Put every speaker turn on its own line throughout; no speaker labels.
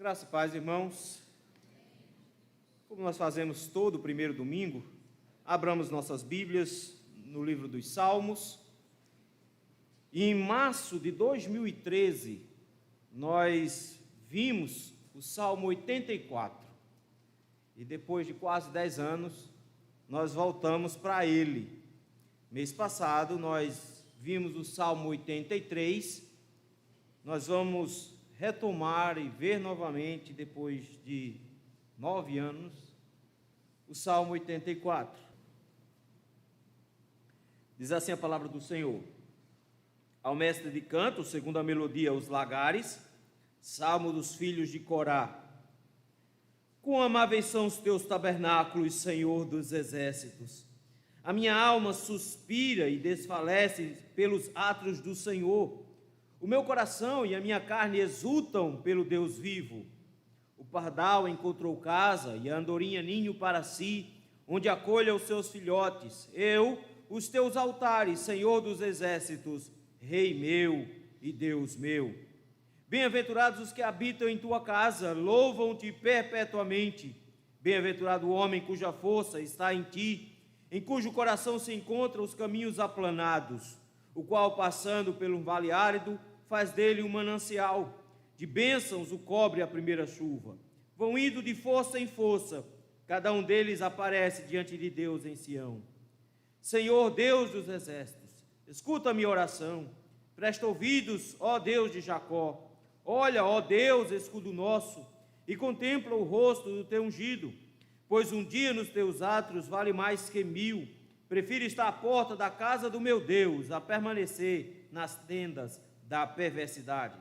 Graça e paz, irmãos. Como nós fazemos todo o primeiro domingo, abramos nossas Bíblias no livro dos Salmos. E em março de 2013, nós vimos o Salmo 84. E depois de quase 10 anos, nós voltamos para ele. Mês passado, nós vimos o Salmo 83. Nós vamos retomar e ver novamente, depois de 9 anos, o Salmo 84. Diz assim a palavra do Senhor: ao mestre de canto, segundo a melodia, os lagares, salmo dos filhos de Corá. Quão amáveis são os teus tabernáculos, Senhor dos exércitos. A minha alma suspira e desfalece pelos átrios do Senhor. O meu coração e a minha carne exultam pelo Deus vivo. O pardal encontrou casa e a andorinha ninho para si, onde acolha os seus filhotes. Eu, os teus altares, Senhor dos exércitos, Rei meu e Deus meu. Bem-aventurados os que habitam em tua casa, louvam-te perpetuamente. Bem-aventurado o homem cuja força está em ti, em cujo coração se encontram os caminhos aplanados, o qual, passando pelo vale árido, faz dele um manancial. De bênçãos o cobre a primeira chuva. Vão indo de força em força, cada um deles aparece diante de Deus em Sião. Senhor Deus dos exércitos, escuta a minha oração, presta ouvidos, ó Deus de Jacó. Olha, ó Deus, escudo nosso, e contempla o rosto do teu ungido, pois um dia nos teus átrios vale mais que 1000. Prefiro estar à porta da casa do meu Deus, a permanecer nas tendas da perversidade.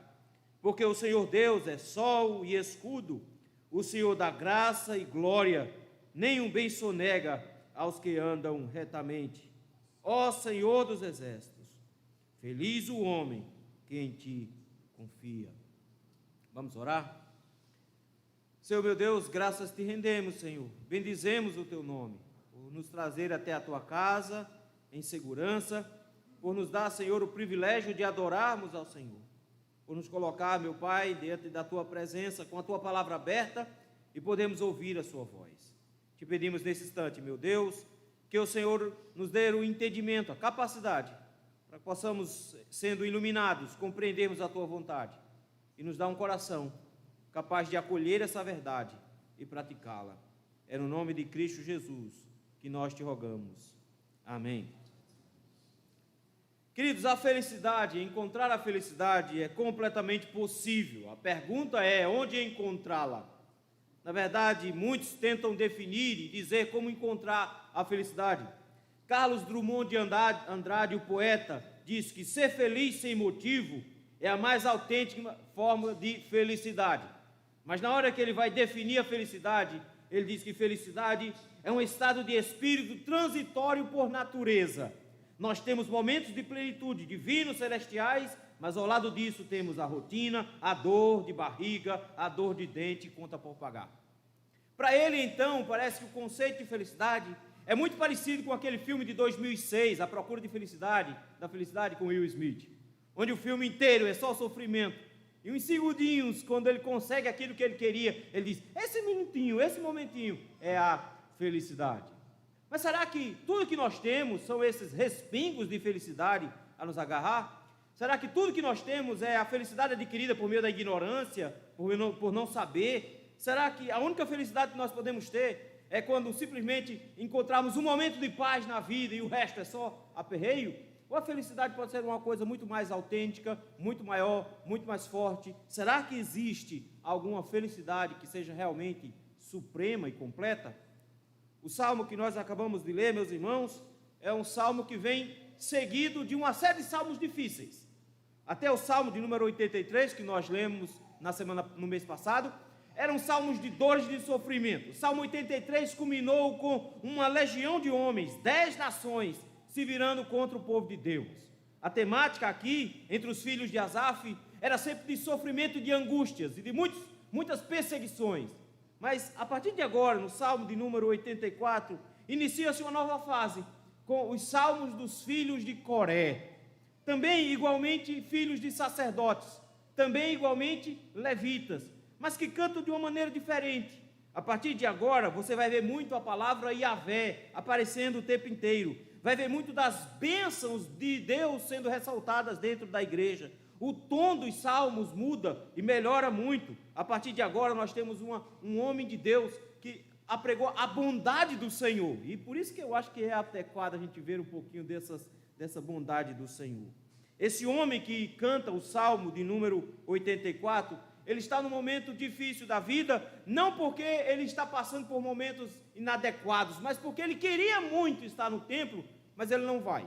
Porque o Senhor Deus é sol e escudo, o Senhor dá graça e glória, nenhum bem sonega aos que andam retamente. Ó Senhor dos exércitos, feliz o homem que em ti confia. Vamos orar? Senhor meu Deus, graças te rendemos, Senhor. Bendizemos o teu nome, por nos trazer até a tua casa em segurança, por nos dar, Senhor, o privilégio de adorarmos ao Senhor, por nos colocar, meu Pai, diante da tua presença, com a tua palavra aberta, e podemos ouvir a sua voz. Te pedimos nesse instante, meu Deus, que o Senhor nos dê o entendimento, a capacidade, para que possamos, sendo iluminados, compreendermos a tua vontade, e nos dá um coração capaz de acolher essa verdade e praticá-la. É no nome de Cristo Jesus que nós te rogamos. Amém. Queridos, a felicidade, encontrar a felicidade é completamente possível. A pergunta é: onde encontrá-la? Na verdade, muitos tentam definir e dizer como encontrar a felicidade. Carlos Drummond de Andrade, o poeta, diz que ser feliz sem motivo é a mais autêntica forma de felicidade. Mas na hora que ele vai definir a felicidade, ele diz que felicidade é um estado de espírito transitório por natureza. Nós temos momentos de plenitude, divinos, celestiais, mas ao lado disso temos a rotina, a dor de barriga, a dor de dente e conta por pagar. Para ele, então, parece que o conceito de felicidade é muito parecido com aquele filme de 2006, A Procura de Felicidade, da Felicidade com Will Smith, onde o filme inteiro é só sofrimento. E uns segundinhos, quando ele consegue aquilo que ele queria, ele diz: esse minutinho, esse momentinho é a felicidade. Mas será que tudo que nós temos são esses respingos de felicidade a nos agarrar? Será que tudo que nós temos é a felicidade adquirida por meio da ignorância, por não saber? Será que a única felicidade que nós podemos ter é quando simplesmente encontrarmos um momento de paz na vida e o resto é só aperreio? Ou a felicidade pode ser uma coisa muito mais autêntica, muito maior, muito mais forte? Será que existe alguma felicidade que seja realmente suprema e completa? O salmo que nós acabamos de ler, meus irmãos, é um salmo que vem seguido de uma série de salmos difíceis. Até o salmo de número 83, que nós lemos no mês passado, eram salmos de dores e de sofrimento. O salmo 83 culminou com uma legião de homens, 10 nações, se virando contra o povo de Deus. A temática aqui, entre os filhos de Asaf, era sempre de sofrimento e de angústias e de muitas perseguições. Mas a partir de agora, no Salmo de número 84, inicia-se uma nova fase, com os salmos dos filhos de Coré. Também igualmente filhos de sacerdotes, também igualmente levitas, mas que cantam de uma maneira diferente. A partir de agora, você vai ver muito a palavra Yahvé aparecendo o tempo inteiro. Vai ver muito das bênçãos de Deus sendo ressaltadas dentro da igreja. O tom dos salmos muda e melhora muito. A partir de agora, nós temos um homem de Deus que apregou a bondade do Senhor. E por isso que eu acho que é adequado a gente ver um pouquinho dessa bondade do Senhor. Esse homem que canta o salmo de número 84, ele está num momento difícil da vida, não porque ele está passando por momentos inadequados, mas porque ele queria muito estar no templo, mas ele não vai.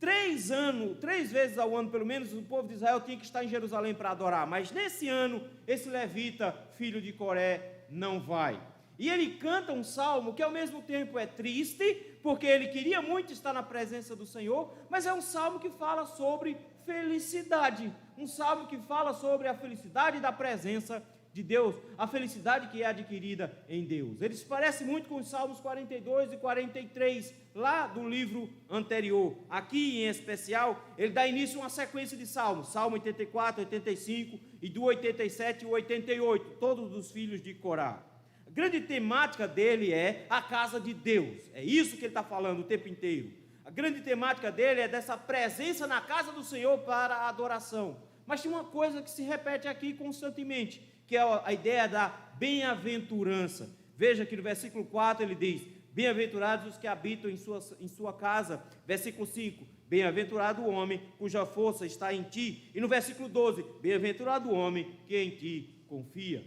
3 vezes ao ano, pelo menos, o povo de Israel tinha que estar em Jerusalém para adorar, mas nesse ano, esse levita, filho de Coré, não vai. E ele canta um salmo que ao mesmo tempo é triste, porque ele queria muito estar na presença do Senhor, mas é um salmo que fala sobre felicidade, um salmo que fala sobre a felicidade da presença de Deus, a felicidade que é adquirida em Deus. Ele se parece muito com os salmos 42 e 43, lá do livro anterior. Aqui, em especial, ele dá início a uma sequência de salmos, Salmo 84, 85, e do 87 e 88, todos dos filhos de Corá. A grande temática dele é a casa de Deus, é isso que ele está falando o tempo inteiro. A grande temática dele é dessa presença na casa do Senhor para a adoração. Mas tem uma coisa que se repete aqui constantemente, que é a ideia da bem-aventurança. Veja que no versículo 4 ele diz: bem-aventurados os que habitam em sua casa. Versículo 5, bem-aventurado o homem cuja força está em ti. E no versículo 12, bem-aventurado o homem que em ti confia.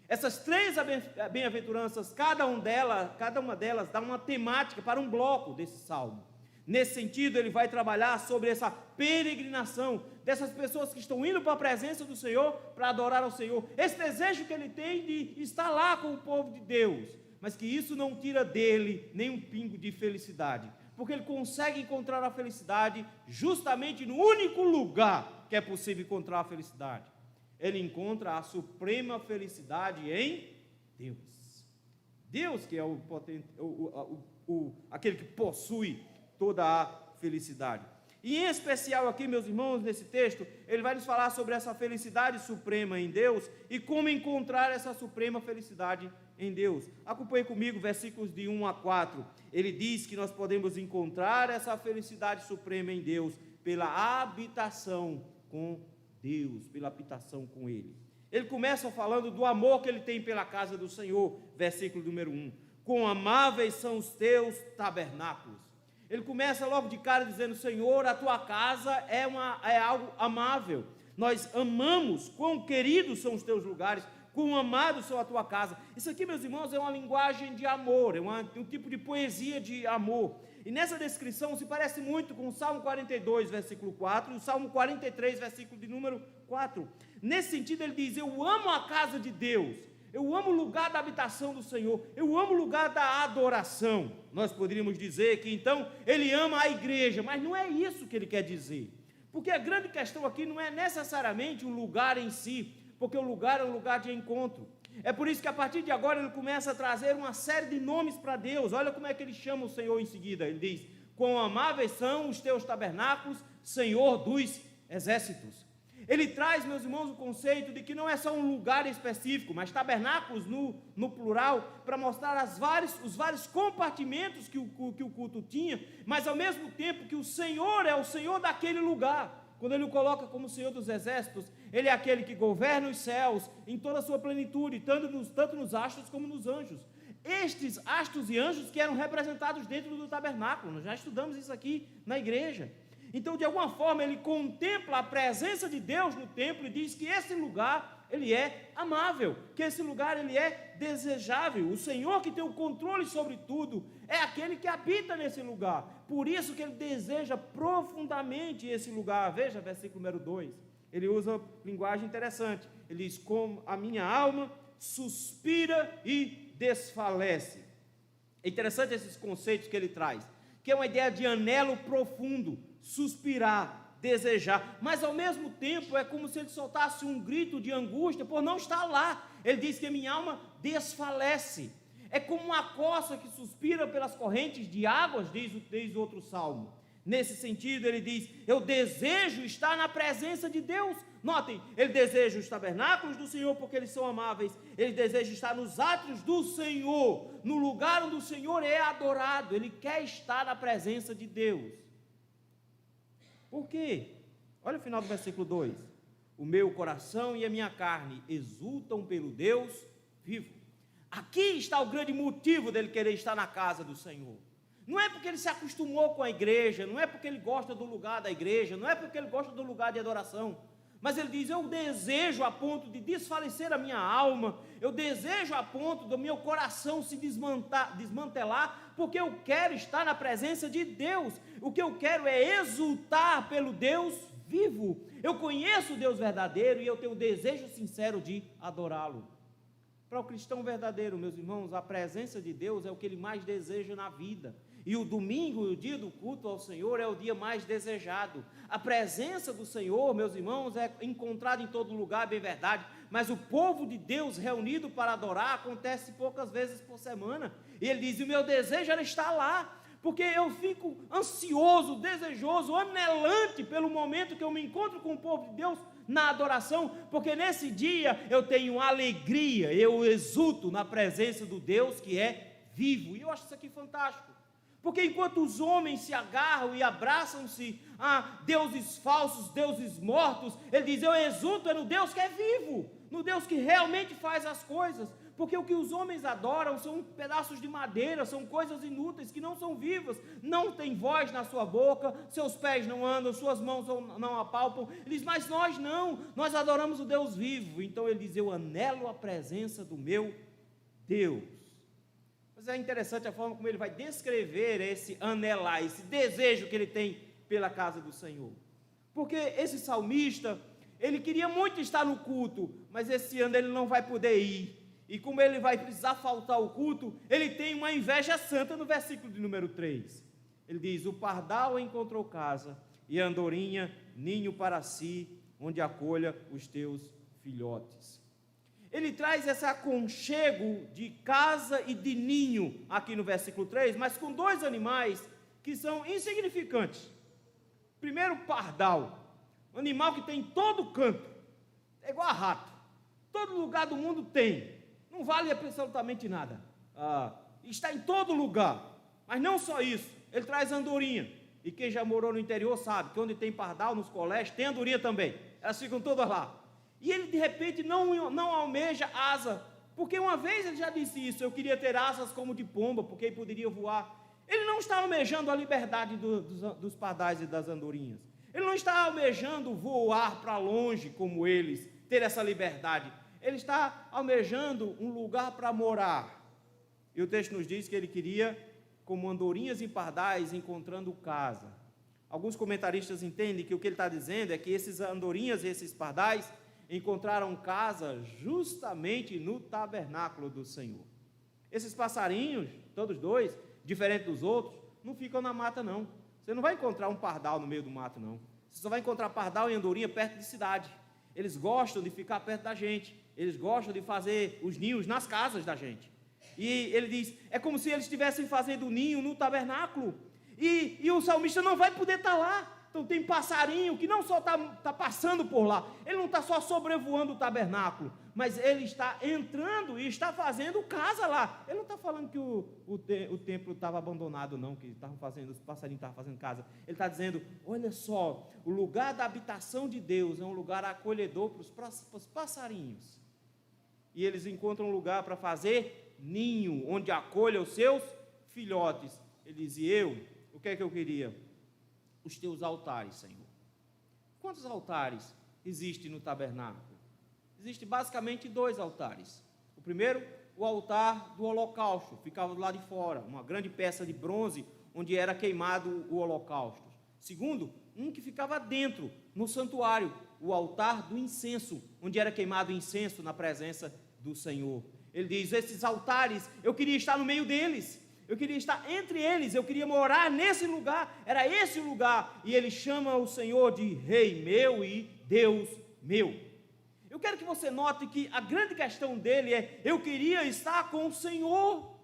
Essas 3 bem-aventuranças, cada uma delas dá uma temática para um bloco desse salmo. Nesse sentido, ele vai trabalhar sobre essa peregrinação dessas pessoas que estão indo para a presença do Senhor, para adorar ao Senhor. Esse desejo que ele tem de estar lá com o povo de Deus, mas que isso não tira dele nem um pingo de felicidade, porque ele consegue encontrar a felicidade justamente no único lugar que é possível encontrar a felicidade. Ele encontra a suprema felicidade em Deus. Deus que é aquele que possui toda a felicidade. E em especial aqui, meus irmãos, nesse texto, ele vai nos falar sobre essa felicidade suprema em Deus e como encontrar essa suprema felicidade em Deus. Acompanhe comigo versículos de 1 a 4. Ele diz que nós podemos encontrar essa felicidade suprema em Deus pela habitação com Deus, pela habitação com Ele. Ele começa falando do amor que ele tem pela casa do Senhor, versículo número 1. Quão amáveis são os teus tabernáculos. Ele começa logo de cara dizendo: Senhor, a tua casa é algo amável. Nós amamos, quão queridos são os teus lugares, quão amados são a tua casa. Isso aqui, meus irmãos, é uma linguagem de amor, é um tipo de poesia de amor. E nessa descrição se parece muito com o Salmo 42, versículo 4, e o Salmo 43, versículo de número 4. Nesse sentido, ele diz: eu amo a casa de Deus. Eu amo o lugar da habitação do Senhor, eu amo o lugar da adoração. Nós poderíamos dizer que então ele ama a igreja, mas não é isso que ele quer dizer. Porque a grande questão aqui não é necessariamente o lugar em si, porque o lugar é um lugar de encontro. É por isso que a partir de agora ele começa a trazer uma série de nomes para Deus. Olha como é que ele chama o Senhor em seguida. Ele diz: quão amáveis são os teus tabernáculos, Senhor dos exércitos. Ele traz, meus irmãos, o conceito de que não é só um lugar específico, mas tabernáculos no plural, para mostrar os vários compartimentos que o culto tinha, mas ao mesmo tempo que o Senhor é o Senhor daquele lugar. Quando ele o coloca como Senhor dos exércitos, ele é aquele que governa os céus em toda a sua plenitude, tanto nos astros como nos anjos. Estes astros e anjos que eram representados dentro do tabernáculo, nós já estudamos isso aqui na igreja. Então, de alguma forma, ele contempla a presença de Deus no templo e diz que esse lugar, ele é amável, que esse lugar, ele é desejável. O Senhor que tem o controle sobre tudo, é aquele que habita nesse lugar. Por isso que ele deseja profundamente esse lugar. Veja, versículo número 2, ele usa linguagem interessante. Ele diz: como a minha alma suspira e desfalece. É interessante esses conceitos que ele traz, que é uma ideia de anelo profundo, suspirar, desejar, mas ao mesmo tempo é como se ele soltasse um grito de angústia por não estar lá. Ele diz que a minha alma desfalece, é como uma coça que suspira pelas correntes de águas, diz outro salmo. Nesse sentido, ele diz: eu desejo estar na presença de Deus. Notem, ele deseja os tabernáculos do Senhor porque eles são amáveis. Ele deseja estar nos átrios do Senhor, no lugar onde o Senhor é adorado. Ele quer estar na presença de Deus. Por quê? Olha o final do versículo 2. O meu coração e a minha carne exultam pelo Deus vivo. Aqui está o grande motivo dele querer estar na casa do Senhor. Não é porque ele se acostumou com a igreja, não é porque ele gosta do lugar da igreja, não é porque ele gosta do lugar de adoração, mas ele diz: eu desejo a ponto de desfalecer a minha alma, eu desejo a ponto do meu coração se desmantelar, porque eu quero estar na presença de Deus. O que eu quero é exultar pelo Deus vivo. Eu conheço o Deus verdadeiro e eu tenho o desejo sincero de adorá-lo. Para o cristão verdadeiro, meus irmãos, a presença de Deus é o que ele mais deseja na vida. E o domingo, o dia do culto ao Senhor, é o dia mais desejado. A presença do Senhor, meus irmãos, é encontrada em todo lugar, bem verdade, mas o povo de Deus reunido para adorar acontece poucas vezes por semana. E ele diz: o meu desejo era estar lá, porque eu fico ansioso, desejoso, anelante pelo momento que eu me encontro com o povo de Deus na adoração, porque nesse dia eu tenho alegria, eu exulto na presença do Deus que é vivo. E eu acho isso aqui fantástico. Porque enquanto os homens se agarram e abraçam-se a deuses falsos, deuses mortos, ele diz: eu exulto no Deus que é vivo, no Deus que realmente faz as coisas. Porque o que os homens adoram são pedaços de madeira, são coisas inúteis, que não são vivas, não tem voz na sua boca, seus pés não andam, suas mãos não apalpam. Ele diz: mas nós não, nós adoramos o Deus vivo. Então ele diz: eu anelo a presença do meu Deus. Mas é interessante a forma como ele vai descrever esse anelar, esse desejo que ele tem pela casa do Senhor. Porque esse salmista, ele queria muito estar no culto, mas esse ano ele não vai poder ir. E como ele vai precisar faltar o culto, ele tem uma inveja santa no versículo de número 3. Ele diz: o pardal encontrou casa, e a andorinha ninho para si, onde acolha os teus filhotes. Ele traz esse aconchego de casa e de ninho aqui no versículo 3, mas com dois animais que são insignificantes. Primeiro, o pardal, um animal que tem em todo canto, é igual a rato, todo lugar do mundo tem, não vale absolutamente nada, está em todo lugar. Mas não só isso, ele traz andorinha, e quem já morou no interior sabe que onde tem pardal, nos colégios, tem andorinha também, elas ficam todas lá. E ele de repente não almeja asa, porque uma vez ele já disse isso: eu queria ter asas como de pomba, porque ele poderia voar. Ele não está almejando a liberdade dos pardais e das andorinhas, ele não está almejando voar para longe como eles, ter essa liberdade. Ele está almejando um lugar para morar. E o texto nos diz que ele queria, como andorinhas e pardais, encontrando casa. Alguns comentaristas entendem que o que ele está dizendo é que esses andorinhas e esses pardais encontraram casa justamente no tabernáculo do Senhor. Esses passarinhos, todos dois, diferente dos outros, não ficam na mata não. Você não vai encontrar um pardal no meio do mato não. Você só vai encontrar pardal e andorinha perto de cidade. Eles gostam de ficar perto da gente, eles gostam de fazer os ninhos nas casas da gente. E ele diz, é como se eles estivessem fazendo o ninho no tabernáculo, e o salmista não vai poder estar lá. Então tem passarinho que não só está passando por lá, ele não está só sobrevoando o tabernáculo, mas ele está entrando e está fazendo casa lá. Ele não está falando que o templo estava abandonado não, que os passarinhos estavam fazendo casa. Ele está dizendo, olha só, o lugar da habitação de Deus é um lugar acolhedor para os passarinhos. E eles encontram um lugar para fazer ninho, onde acolha os seus filhotes. Ele diz, o que é que eu queria? Os teus altares, Senhor. Quantos altares existem no tabernáculo? Existem basicamente 2 altares. O primeiro, o altar do holocausto, ficava do lado de fora, uma grande peça de bronze, onde era queimado o holocausto. Segundo, um que ficava dentro, no santuário, o altar do incenso, onde era queimado o incenso na presença do Senhor. Ele diz, esses altares, eu queria estar no meio deles, eu queria estar entre eles, eu queria morar nesse lugar, era esse o lugar, e ele chama o Senhor de Rei meu e Deus meu. Eu quero que você note que a grande questão dele é, eu queria estar com o Senhor,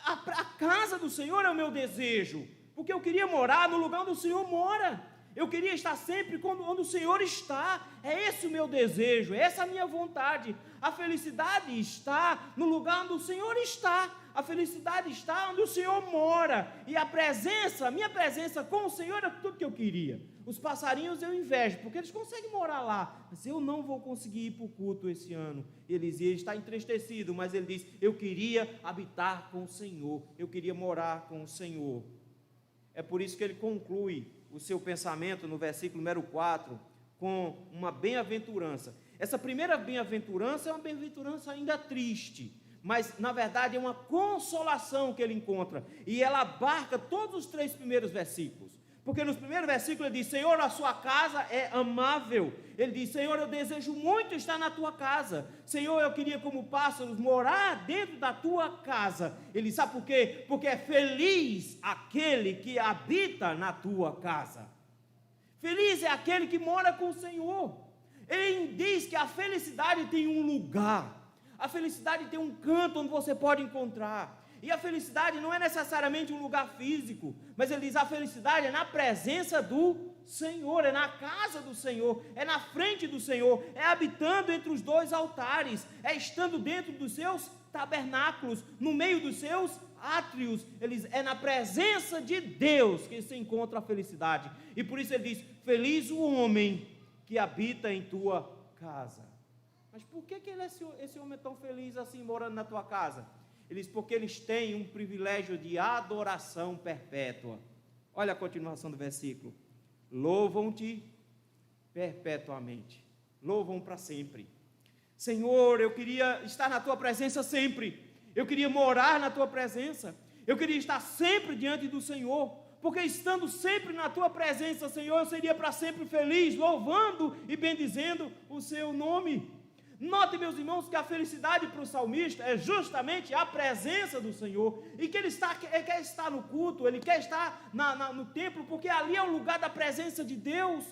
a casa do Senhor é o meu desejo, Porque eu queria morar no lugar onde o Senhor mora. Eu queria estar sempre onde o Senhor está. É esse o meu desejo, é essa a minha vontade. A felicidade está no lugar onde o Senhor está. A felicidade está onde o Senhor mora. E a minha presença com o Senhor era tudo que eu queria. Os passarinhos eu invejo, porque eles conseguem morar lá. Mas eu não vou conseguir ir para o culto esse ano. Ele está entristecido, mas ele diz: eu queria habitar com o Senhor. Eu queria morar com o Senhor. É por isso que ele conclui o seu pensamento no versículo número 4, com uma bem-aventurança. Essa primeira bem-aventurança é uma bem-aventurança ainda triste, mas na verdade é uma consolação que ele encontra, e ela abarca todos os 3 primeiros versículos, porque nos primeiros versículos ele diz: Senhor, a sua casa é amável. Ele diz: Senhor, eu desejo muito estar na tua casa. Senhor, eu queria como pássaros morar dentro da tua casa. Ele sabe por quê? Porque é feliz aquele que habita na tua casa. Feliz é aquele que mora com o Senhor. Ele diz que a felicidade tem um lugar, a felicidade tem um canto onde você pode encontrar. E a felicidade não é necessariamente um lugar físico, mas ele diz: a felicidade é na presença do Senhor, é na casa do Senhor, é na frente do Senhor, é habitando entre os 2 altares, é estando dentro dos seus tabernáculos, no meio dos seus átrios. Ele diz: é na presença de Deus que se encontra a felicidade. E por isso ele diz: feliz o homem que habita em tua casa. Mas por que esse homem é tão feliz assim, morando na tua casa? Ele diz: porque eles têm um privilégio de adoração perpétua. Olha a continuação do versículo: louvam-te perpetuamente, louvam para sempre. Senhor, eu queria estar na tua presença sempre, eu queria morar na tua presença, eu queria estar sempre diante do Senhor, porque estando sempre na tua presença, Senhor, eu seria para sempre feliz, louvando e bendizendo o seu nome. Note, meus irmãos, que a felicidade para o salmista é justamente a presença do Senhor, e que ele quer estar no culto, ele quer estar no templo, porque ali é o lugar da presença de Deus,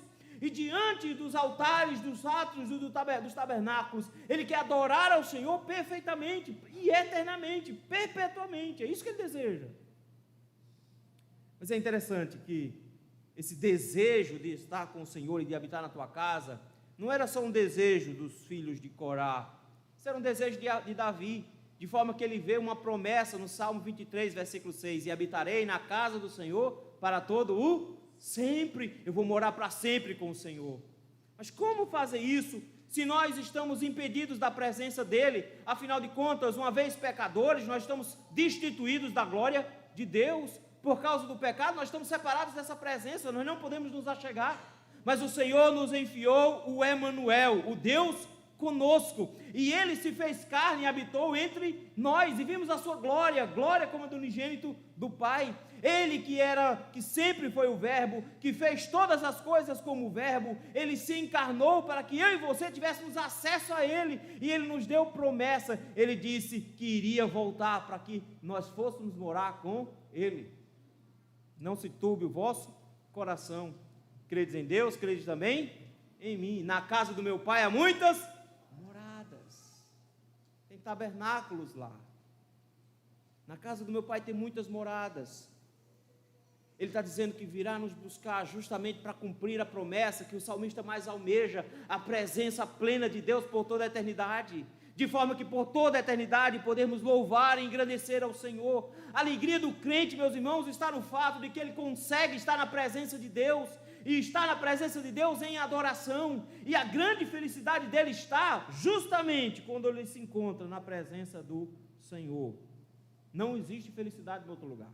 e diante dos altares, dos átrios, dos tabernáculos, ele quer adorar ao Senhor perfeitamente, e eternamente, perpetuamente. É isso que ele deseja. Mas é interessante que esse desejo de estar com o Senhor e de habitar na tua casa não era só um desejo dos filhos de Corá, isso era um desejo de Davi, de forma que ele vê uma promessa no Salmo 23, versículo 6: e habitarei na casa do Senhor para todo o sempre, eu vou morar para sempre com o Senhor. Mas como fazer isso, se nós estamos impedidos da presença dEle? Afinal de contas, uma vez pecadores, nós estamos destituídos da glória de Deus. Por causa do pecado, nós estamos separados dessa presença, nós não podemos nos achegar. Mas o Senhor nos enviou o Emanuel, o Deus conosco, e Ele se fez carne e habitou entre nós, e vimos a sua glória, glória como a do unigênito do Pai. Ele que sempre foi o Verbo, que fez todas as coisas como o Verbo, Ele se encarnou para que eu e você tivéssemos acesso a Ele, e Ele nos deu promessa. Ele disse que iria voltar para que nós fôssemos morar com Ele. Não se turbe o vosso coração. Credes em Deus, credes também em mim. Na casa do meu Pai há muitas moradas. Tem tabernáculos lá. Na casa do meu Pai tem muitas moradas. Ele está dizendo que virá nos buscar justamente para cumprir a promessa que o salmista mais almeja, a presença plena de Deus por toda a eternidade, de forma que por toda a eternidade podemos louvar e engrandecer ao Senhor. A alegria do crente, meus irmãos, está no fato de que ele consegue estar na presença de Deus, e estar na presença de Deus em adoração, e a grande felicidade dele está justamente quando ele se encontra na presença do Senhor. Não existe felicidade em outro lugar,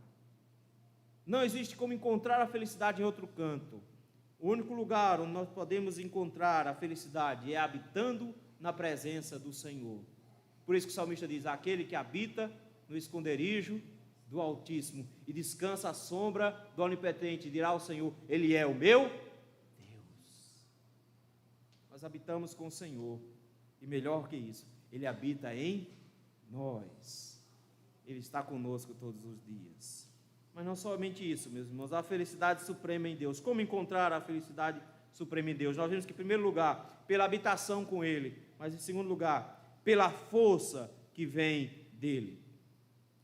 não existe como encontrar a felicidade em outro canto. O único lugar onde nós podemos encontrar a felicidade é habitando na presença do Senhor. Por isso que o salmista diz: aquele que habita no esconderijo do Altíssimo e descansa à sombra do Onipotente, dirá ao Senhor: Ele é o meu Deus. Nós habitamos com o Senhor, e melhor que isso, Ele habita em nós. Ele está conosco todos os dias. Mas não somente isso, meus irmãos, a felicidade suprema em Deus. Como encontrar a felicidade suprema em Deus? Nós vimos que, em primeiro lugar, pela habitação com Ele, mas em segundo lugar, pela força que vem dEle.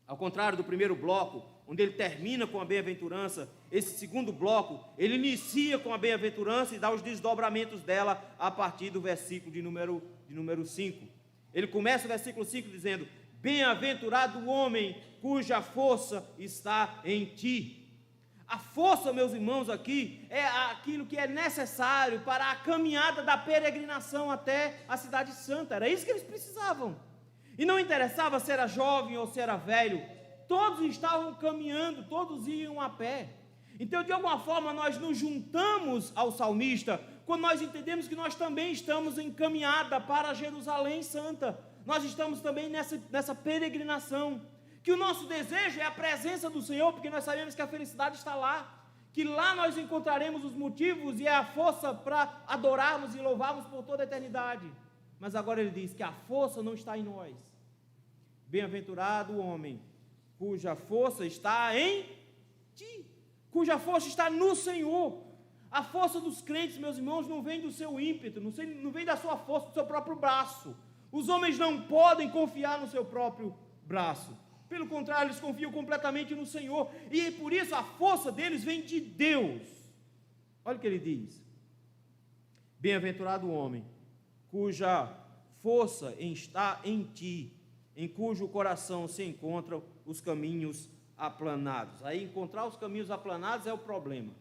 Ao contrário do primeiro bloco, onde ele termina com a bem-aventurança, esse segundo bloco, ele inicia com a bem-aventurança e dá os desdobramentos dela a partir do versículo de número 5. Ele começa o versículo 5 dizendo: bem-aventurado o homem cuja força está em ti. A força, meus irmãos, aqui é aquilo que é necessário para a caminhada da peregrinação até a cidade santa. Era isso que eles precisavam. E não interessava se era jovem ou se era velho, todos estavam caminhando, todos iam a pé. Então, de alguma forma, nós nos juntamos ao salmista quando nós entendemos que nós também estamos em caminhada para Jerusalém Santa. Nós estamos também nessa peregrinação, que o nosso desejo é a presença do Senhor, porque nós sabemos que a felicidade está lá, que lá nós encontraremos os motivos e a força para adorarmos e louvarmos por toda a eternidade. Mas agora ele diz que a força não está em nós. Bem-aventurado o homem cuja força está em ti, cuja força está no Senhor. A força dos crentes, meus irmãos, não vem do seu ímpeto, não vem da sua força, do seu próprio braço. Os homens não podem confiar no seu próprio braço. Pelo contrário, eles confiam completamente no Senhor. E por isso a força deles vem de Deus. Olha o que ele diz: bem-aventurado o homem cuja força está em ti, em cujo coração se encontram os caminhos aplanados. Aí encontrar os caminhos aplanados é o problema,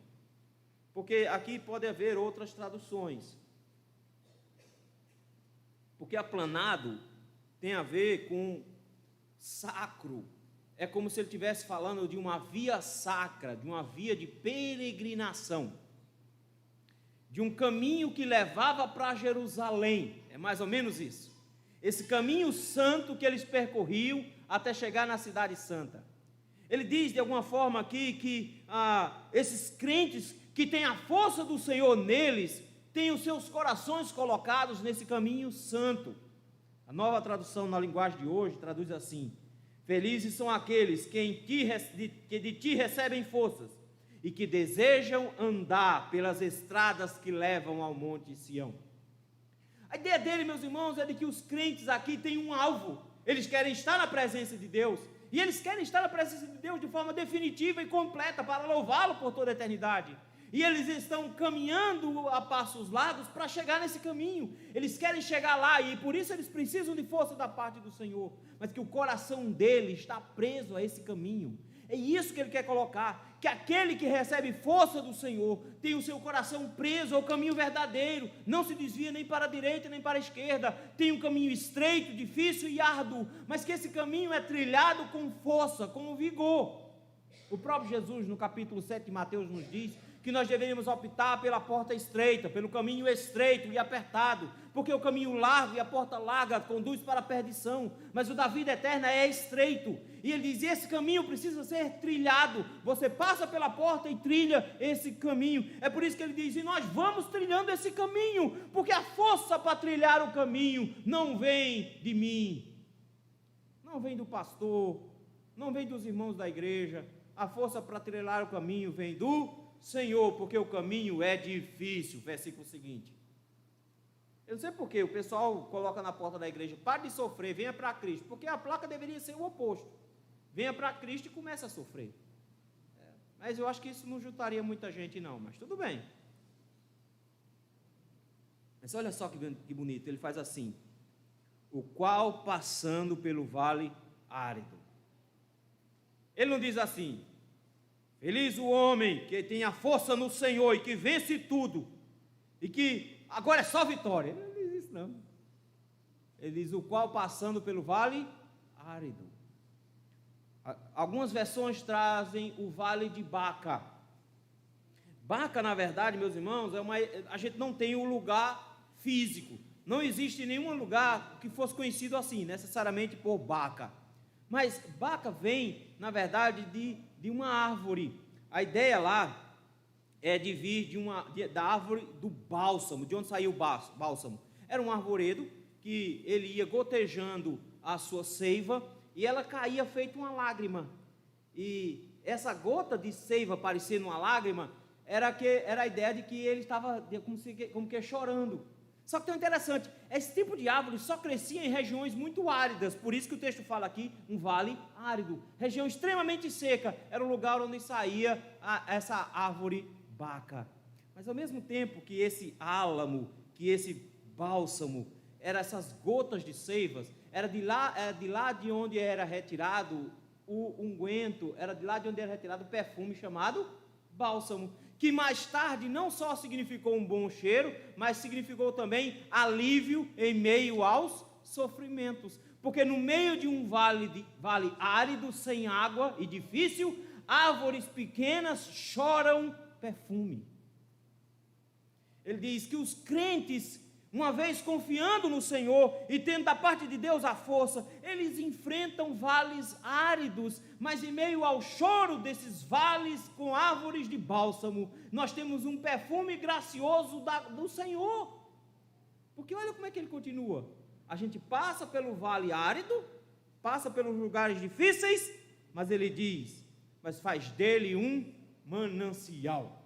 porque aqui pode haver outras traduções, porque aplanado tem a ver com sacro, é como se ele estivesse falando de uma via sacra, de uma via de peregrinação, de um caminho que levava para Jerusalém. É mais ou menos isso, esse caminho santo que eles percorriam até chegar na cidade santa. Ele diz de alguma forma aqui que esses crentes que têm a força do Senhor neles, têm os seus corações colocados nesse caminho santo. A nova tradução na linguagem de hoje traduz assim: felizes são aqueles que de ti recebem forças e que desejam andar pelas estradas que levam ao monte Sião. A ideia dele, meus irmãos, é de que os crentes aqui têm um alvo. Eles querem estar na presença de Deus, e eles querem estar na presença de Deus de forma definitiva e completa para louvá-lo por toda a eternidade. E eles estão caminhando a passos largos para chegar nesse caminho. Eles querem chegar lá e por isso eles precisam de força da parte do Senhor. Mas que o coração dele está preso a esse caminho. É isso que ele quer colocar. Que aquele que recebe força do Senhor tem o seu coração preso ao caminho verdadeiro. Não se desvia nem para a direita nem para a esquerda. Tem um caminho estreito, difícil e árduo. Mas que esse caminho é trilhado com força, com vigor. O próprio Jesus, no capítulo 7 de Mateus, nos diz que nós deveríamos optar pela porta estreita, pelo caminho estreito e apertado, porque o caminho largo e a porta larga conduz para a perdição, mas o da vida eterna é estreito, e ele diz: esse caminho precisa ser trilhado, você passa pela porta e trilha esse caminho. É por isso que ele diz: e nós vamos trilhando esse caminho, porque a força para trilhar o caminho não vem de mim, não vem do pastor, não vem dos irmãos da igreja. A força para trilhar o caminho vem do Senhor, porque o caminho é difícil. Versículo seguinte. Eu não sei porque o pessoal coloca na porta da igreja: pare de sofrer, venha para Cristo, porque a placa deveria ser o oposto: venha para Cristo e comece a sofrer. Mas eu acho que isso não juntaria muita gente não, mas tudo bem. Mas olha só que bonito, ele faz assim: o qual passando pelo vale árido. Ele não diz assim: feliz o homem que tem a força no Senhor e que vence tudo, e que agora é só vitória. Ele não diz isso não. Ele diz: o qual passando pelo vale árido. Algumas versões trazem o vale de Baca. Baca, na verdade, meus irmãos, a gente não tem um lugar físico. Não existe nenhum lugar que fosse conhecido assim, necessariamente por Baca. Mas Baca vem, na verdade, de uma árvore. A ideia lá é de vir da árvore do bálsamo, de onde saiu o bálsamo. Era um arvoredo que ele ia gotejando a sua seiva e ela caía feito uma lágrima. E essa gota de seiva parecendo uma lágrima era a ideia de que ele estava como que chorando. Só que tem um interessante, esse tipo de árvore só crescia em regiões muito áridas, por isso que o texto fala aqui, um vale árido, região extremamente seca, era o lugar onde saía essa árvore baca. Mas ao mesmo tempo que esse álamo, que esse bálsamo, eram essas gotas de seivas, era de lá de onde era retirado o unguento, era de lá de onde era retirado o perfume chamado bálsamo, que mais tarde não só significou um bom cheiro, mas significou também alívio em meio aos sofrimentos, porque no meio de um vale árido, sem água e difícil, árvores pequenas choram perfume. Ele diz que os crentes, uma vez confiando no Senhor e tendo da parte de Deus a força, eles enfrentam vales áridos, mas em meio ao choro desses vales com árvores de bálsamo, nós temos um perfume gracioso do Senhor. Porque olha como é que ele continua. A gente passa pelo vale árido, passa pelos lugares difíceis, mas ele diz, mas faz dele um manancial.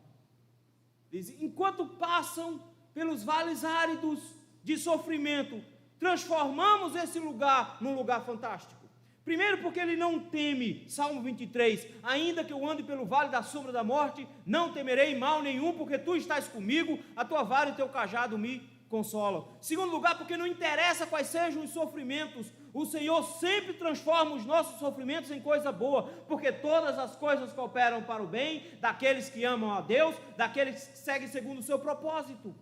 Diz, enquanto passam pelos vales áridos de sofrimento, transformamos esse lugar num lugar fantástico. Primeiro porque ele não teme, Salmo 23, ainda que eu ande pelo vale da sombra da morte, não temerei mal nenhum, porque tu estás comigo, a tua vara e o teu cajado me consolam. Segundo lugar, porque não interessa quais sejam os sofrimentos, o Senhor sempre transforma os nossos sofrimentos em coisa boa, porque todas as coisas cooperam para o bem daqueles que amam a Deus, daqueles que seguem segundo o seu propósito.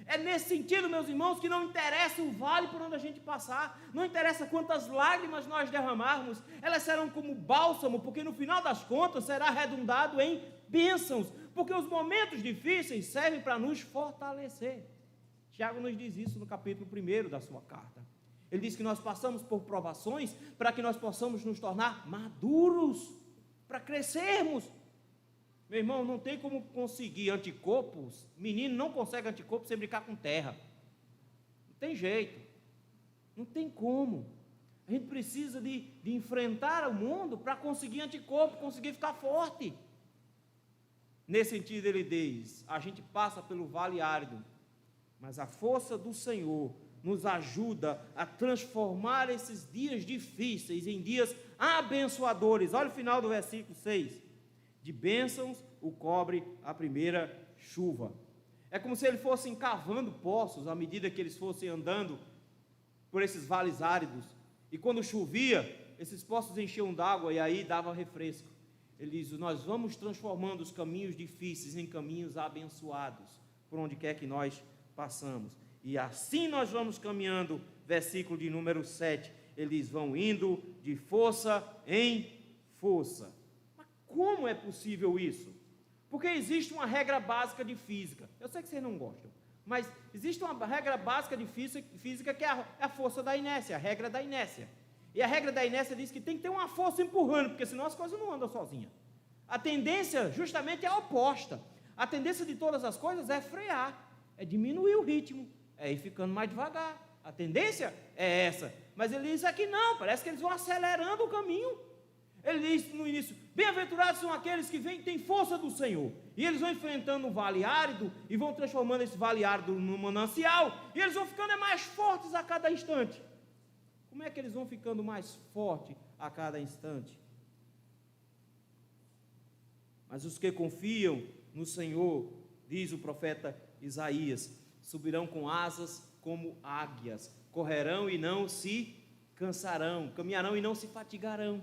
É nesse sentido, meus irmãos, que não interessa o vale por onde a gente passar, não interessa quantas lágrimas nós derramarmos, elas serão como bálsamo, porque no final das contas será redundado em bênçãos, porque os momentos difíceis servem para nos fortalecer. Tiago nos diz isso no capítulo 1 da sua carta. Ele diz que nós passamos por provações para que nós possamos nos tornar maduros, para crescermos. Meu irmão, não tem como conseguir anticorpos, menino não consegue anticorpos sem brincar com terra. Não tem jeito, não tem como. A gente precisa de enfrentar o mundo para conseguir anticorpo, conseguir ficar forte. Nesse sentido ele diz, a gente passa pelo vale árido, mas a força do Senhor nos ajuda a transformar esses dias difíceis em dias abençoadores. Olha o final do versículo 6. De bênçãos o cobre a primeira chuva. É como se eles fossem cavando poços à medida que eles fossem andando por esses vales áridos. E quando chovia, esses poços enchiam d'água e aí dava refresco. Ele diz, nós vamos transformando os caminhos difíceis em caminhos abençoados, por onde quer que nós passamos. E assim nós vamos caminhando, versículo de número 7, eles vão indo de força em força. Mas como é possível isso? Porque existe uma regra básica de física, eu sei que vocês não gostam, mas existe uma regra básica de física que é a força da inércia, a regra da inércia. E a regra da inércia diz que tem que ter uma força empurrando, porque senão as coisas não andam sozinhas. A tendência justamente é a oposta. A tendência de todas as coisas é frear, é diminuir o ritmo, é ir ficando mais devagar. A tendência é essa. Mas ele diz aqui não, parece que eles vão acelerando o caminho. Ele diz no início, bem-aventurados são aqueles que têm força do Senhor. E eles vão enfrentando um vale árido e vão transformando esse vale árido num manancial. E eles vão ficando mais fortes a cada instante. Como é que eles vão ficando mais fortes a cada instante? Mas os que confiam no Senhor, diz o profeta Isaías, subirão com asas como águias, correrão e não se cansarão, caminharão e não se fatigarão.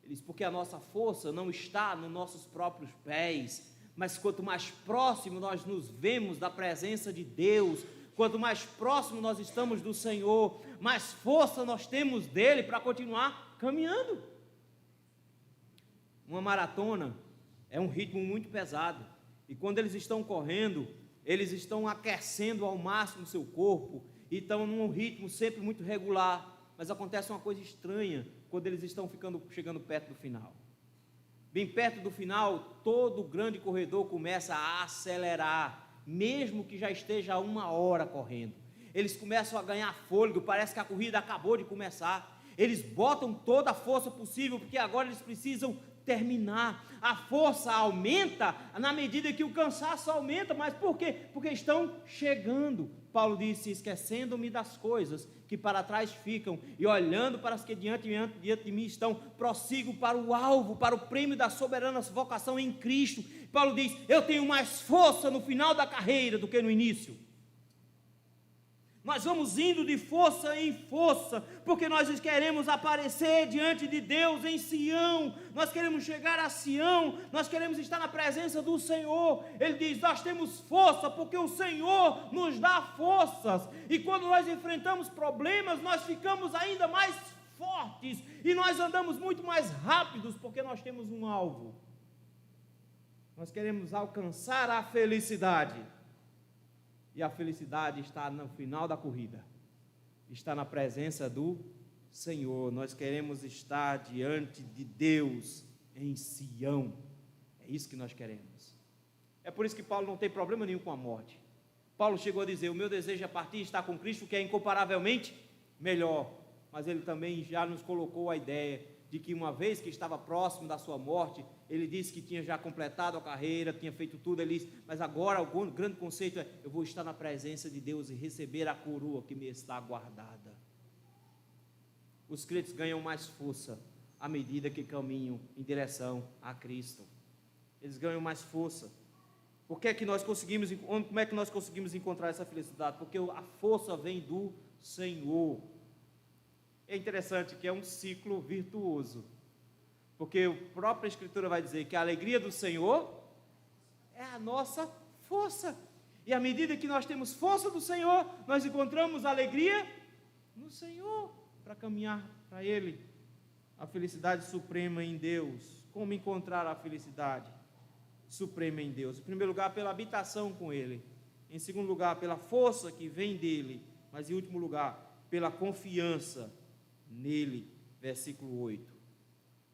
Ele diz, porque a nossa força não está nos nossos próprios pés, mas quanto mais próximo nós nos vemos da presença de Deus, quanto mais próximo nós estamos do Senhor, mais força nós temos dele para continuar caminhando. Uma maratona é um ritmo muito pesado, e quando eles estão correndo, eles estão aquecendo ao máximo o seu corpo, e estão num ritmo sempre muito regular, mas acontece uma coisa estranha, quando eles estão chegando perto do final. Bem perto do final, todo grande corredor começa a acelerar, mesmo que já esteja há 1 hora correndo. Eles começam a ganhar fôlego, parece que a corrida acabou de começar. Eles botam toda a força possível, porque agora eles precisam terminar. A força aumenta na medida que o cansaço aumenta, mas por quê? Porque estão chegando. Paulo disse, esquecendo-me das coisas que para trás ficam e olhando para as que diante de mim estão, prossigo para o alvo, para o prêmio da soberana vocação em Cristo. Paulo diz, eu tenho mais força no final da carreira do que no início. Nós vamos indo de força em força, porque nós queremos aparecer diante de Deus em Sião, nós queremos chegar a Sião, nós queremos estar na presença do Senhor. Ele diz, nós temos força, porque o Senhor nos dá forças, e quando nós enfrentamos problemas, nós ficamos ainda mais fortes, e nós andamos muito mais rápidos, porque nós temos um alvo. Nós queremos alcançar a felicidade. E a felicidade está no final da corrida, está na presença do Senhor. Nós queremos estar diante de Deus em Sião, é isso que nós queremos. É por isso que Paulo não tem problema nenhum com a morte. Paulo chegou a dizer, o meu desejo é partir e estar com Cristo, que é incomparavelmente melhor, mas ele também já nos colocou a ideia de que uma vez que estava próximo da sua morte, ele disse que tinha já completado a carreira, tinha feito tudo, ele disse, mas agora o grande conceito é, eu vou estar na presença de Deus e receber a coroa que me está guardada. Os crentes ganham mais força à medida que caminham em direção a Cristo. Eles ganham mais força. Como é que nós conseguimos encontrar essa felicidade? Porque a força vem do Senhor. É interessante que é um ciclo virtuoso, porque a própria Escritura vai dizer que a alegria do Senhor é a nossa força, e à medida que nós temos força do Senhor, nós encontramos alegria no Senhor, para caminhar para Ele, a felicidade suprema em Deus. Como encontrar a felicidade suprema em Deus? Em primeiro lugar, pela habitação com Ele, em segundo lugar, pela força que vem dEle, mas em último lugar, pela confiança nele. Versículo 8.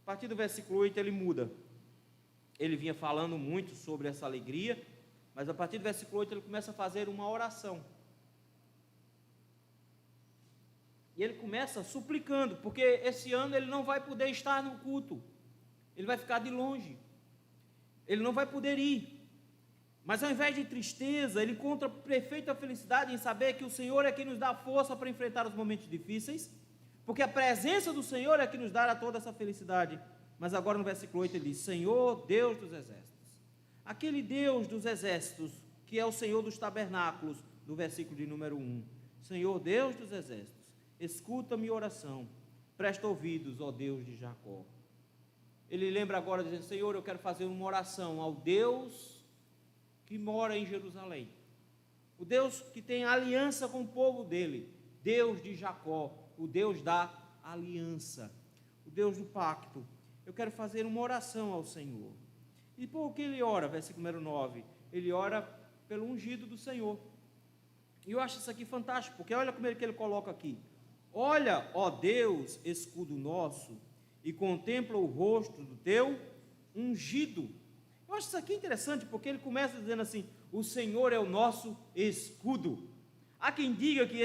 A partir do versículo 8 ele muda. Ele vinha falando muito sobre essa alegria, mas a partir do versículo 8 ele começa a fazer uma oração. E ele começa suplicando, porque esse ano ele não vai poder estar no culto, ele vai ficar de longe, ele não vai poder ir. Mas ao invés de tristeza, ele encontra perfeita felicidade em saber que o Senhor é quem nos dá força para enfrentar os momentos difíceis, porque a presença do Senhor é que nos dará toda essa felicidade. Mas agora no versículo 8 ele diz, Senhor Deus dos exércitos, aquele Deus dos exércitos, que é o Senhor dos tabernáculos, no versículo de número 1, Senhor Deus dos exércitos, escuta minha oração, presta ouvidos, ó Deus de Jacó. Ele lembra agora, dizendo, Senhor, eu quero fazer uma oração ao Deus que mora em Jerusalém, o Deus que tem aliança com o povo dele, Deus de Jacó, o Deus da aliança, o Deus do pacto. Eu quero fazer uma oração ao Senhor. E por que ele ora? Versículo número 9, ele ora pelo ungido do Senhor. E eu acho isso aqui fantástico, porque olha como que ele coloca aqui, olha, ó Deus, escudo nosso, e contempla o rosto do teu ungido. Eu acho isso aqui interessante, porque ele começa dizendo assim, o Senhor é o nosso escudo. Há quem diga que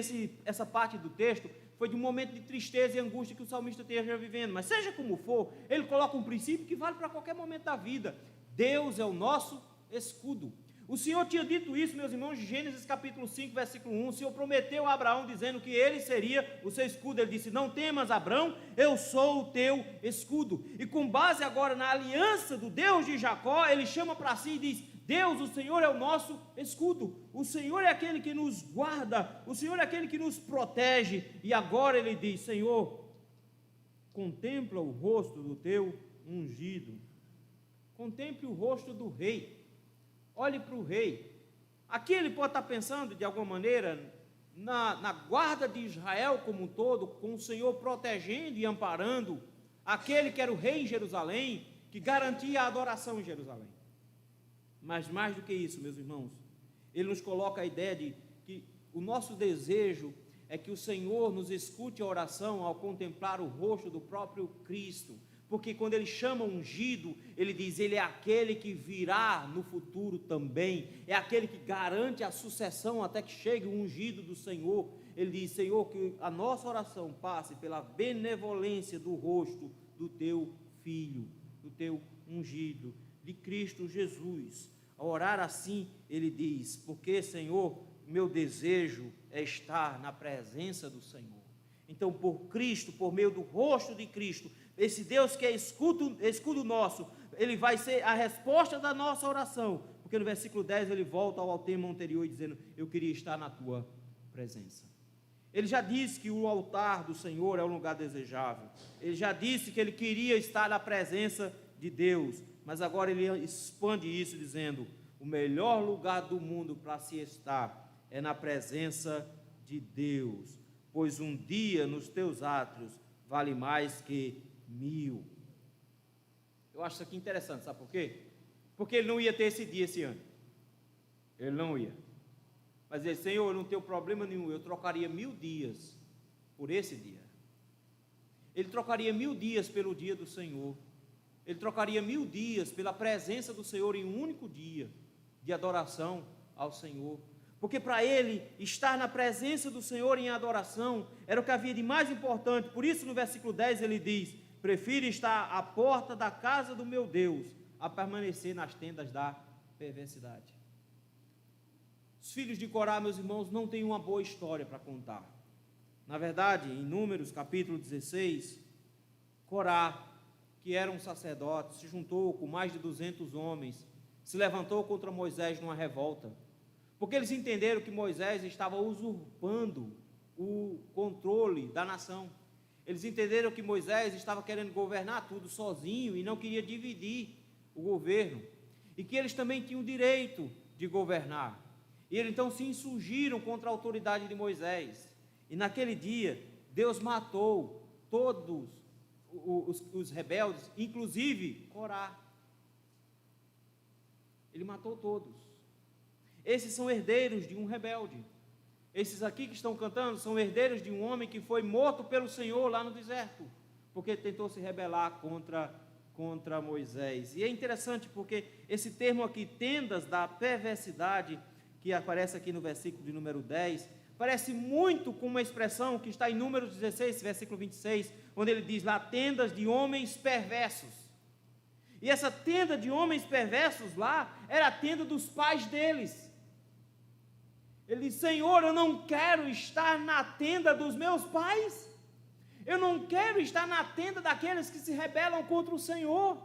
essa parte do texto foi de um momento de tristeza e angústia que o salmista esteja vivendo, mas seja como for, ele coloca um princípio que vale para qualquer momento da vida. Deus é o nosso escudo. O Senhor tinha dito isso, meus irmãos, de Gênesis capítulo 5, versículo 1, o Senhor prometeu a Abraão, dizendo que ele seria o seu escudo. Ele disse, não temas, Abraão, eu sou o teu escudo. E com base agora na aliança do Deus de Jacó, ele chama para si e diz, Deus, o Senhor é o nosso escudo, o Senhor é aquele que nos guarda, o Senhor é aquele que nos protege. E agora ele diz, Senhor, contempla o rosto do teu ungido, contemple o rosto do rei, olhe para o rei. Aqui ele pode estar pensando de alguma maneira na guarda de Israel como um todo, com o Senhor protegendo e amparando aquele que era o rei em Jerusalém, que garantia a adoração em Jerusalém. Mas mais do que isso, meus irmãos, ele nos coloca a ideia de que o nosso desejo é que o Senhor nos escute a oração ao contemplar o rosto do próprio Cristo, porque quando ele chama ungido, ele diz, ele é aquele que virá no futuro também, é aquele que garante a sucessão até que chegue o ungido do Senhor. Ele diz, Senhor, que a nossa oração passe pela benevolência do rosto do teu Filho, do teu ungido, de Cristo Jesus. Ao orar assim, ele diz: porque, Senhor, meu desejo é estar na presença do Senhor. Então, por Cristo, por meio do rosto de Cristo, esse Deus que é escudo nosso, ele vai ser a resposta da nossa oração, porque no versículo 10 ele volta ao tema anterior dizendo: eu queria estar na tua presença. Ele já disse que o altar do Senhor é um lugar desejável, ele já disse que ele queria estar na presença de Deus, mas agora ele expande isso dizendo: o melhor lugar do mundo para se estar é na presença de Deus, pois um dia nos teus átrios vale mais que 1000. Eu acho isso aqui interessante, sabe por quê? Porque ele não ia ter esse dia esse ano, ele não ia, mas ele: Senhor, eu não tenho problema nenhum, eu trocaria 1000 dias por esse dia. Ele trocaria 1000 dias pelo dia do Senhor, ele trocaria 1000 dias pela presença do Senhor em um único dia de adoração ao Senhor, porque para ele estar na presença do Senhor em adoração era o que havia de mais importante. Por isso no versículo 10 ele diz: prefiro estar à porta da casa do meu Deus a permanecer nas tendas da perversidade. Os filhos de Corá, meus irmãos, não têm uma boa história para contar. Na verdade, em Números capítulo 16, Corá, que era um sacerdote, se juntou com mais de 200 homens, se levantou contra Moisés numa revolta, porque eles entenderam que Moisés estava usurpando o controle da nação. Eles entenderam que Moisés estava querendo governar tudo sozinho e não queria dividir o governo, e que eles também tinham o direito de governar. E eles então se insurgiram contra a autoridade de Moisés, e naquele dia Deus matou todos os rebeldes, inclusive Corá. Ele matou todos. Esses são herdeiros de um rebelde. Esses aqui que estão cantando são herdeiros de um homem que foi morto pelo Senhor lá no deserto, porque tentou se rebelar contra Moisés. E é interessante porque esse termo aqui, tendas da perversidade, que aparece aqui no versículo de número 10, parece muito com uma expressão que está em Números 16, versículo 26, onde ele diz lá: tendas de homens perversos. E essa tenda de homens perversos lá era a tenda dos pais deles. Ele diz: Senhor, eu não quero estar na tenda dos meus pais, eu não quero estar na tenda daqueles que se rebelam contra o Senhor.